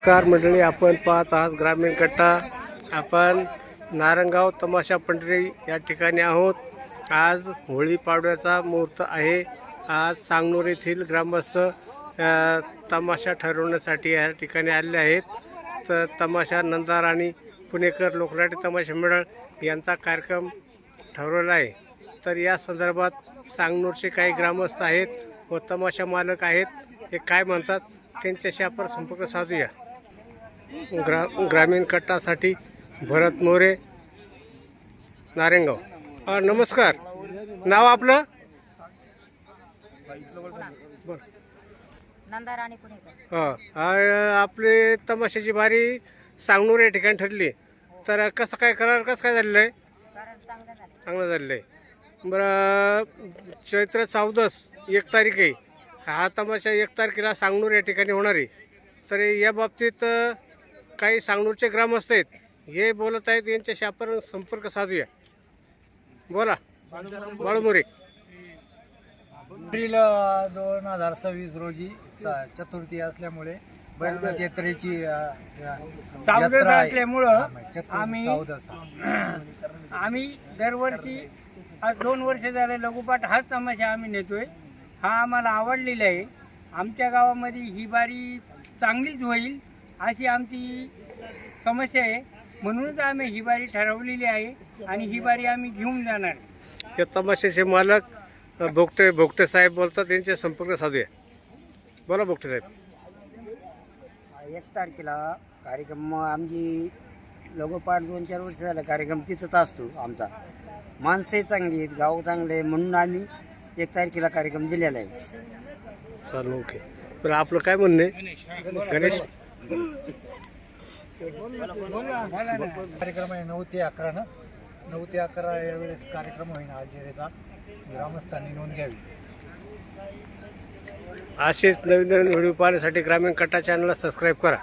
Car मंडळी, आपण पाहत आहात ग्रामीण कट्टा. आपण नारंगाव तमाशा पंढरी या ठिकाणी आहोत. आज होळी पाडव्याचा मुहूर्त आहे. आज सांगनूर येथील ग्रामस्थ तमाशा ठरवण्यासाठी या ठिकाणी आलेले आहेत. तर तमाशा नंदार आणि पुणेकर लोकनाट्य तमाशा मंडळ यांचा कार्यक्रम ठरवला आहे. तर या संदर्भात सांगनूरचे काही ग्रामस्थ आहेत व तमाशा मालक आहेत, हे काय म्हणतात त्यांच्याशी आपण संपर्क साधूया. ग्रामीण कट्टासाठी भरत मोरे, नारेंगाव. नमस्कार, नाव आपलं? नंदार आणि पुणेकर. आपले तमाशाची बारी सांगनूर या ठिकाणी ठरली. तर कसं काय करार कसं काय झालेलं आहे? चांगलं झालेलं आहे. बरं, चैत्र 14 तारीख आहे. हा तमाशा 1 तारखेला सांगनूर या ठिकाणी होणार आहे. तर या बाबतीत काही सांगनूरचे ग्रामस्थ आहेत, हे बोलत आहेत. यांच्याशी आपण संपर्क साधूया. बोला बाळूमोरे. एप्रिल 2026 रोजी चतुर्थी असल्यामुळे भैरवनाथ यात्रेची यात्रा असल्यामुळं आम्ही दरवर्षी आज 2 वर्ष झाले लगोपाठ हाच तमाशा आम्ही नेतोय. हा आम्हाला आवडलेला आहे. आमच्या गावामध्ये ही बारी चांगलीच होईल अशी आमची समस्या आहे. म्हणूनच आम्ही ही बारी ठरवलेली आहे आणि ही बारी आम्ही घेऊन जाणार. या तमाशाचे मालक भोगटे साहेब बोलतात, त्यांचे संपर्क साधूया. बोला भोगटे साहेब. 1 तारखेला कार्यक्रम आमची लगोपाठ 2-4 वर्ष झाला कार्यक्रम तिथंच असतो आमचा. माणसंही चांगली आहेत, गाव चांगले आहे, म्हणून आम्ही 1 तारखेला कार्यक्रम दिलेला आहे. चालू, ओके. बरं, आपलं काय म्हणणं आहे गणेश? कार्यक्रम आहे 9 ते 11 ना. 9 ते 11 यावेळेस कार्यक्रम होईल हाजेरीचा. ग्रामस्थांनी नोंद घ्यावी. असेच नवीन व्हिडिओ पाहण्यासाठी ग्रामीण कट्टा चॅनलला सबस्क्राईब करा.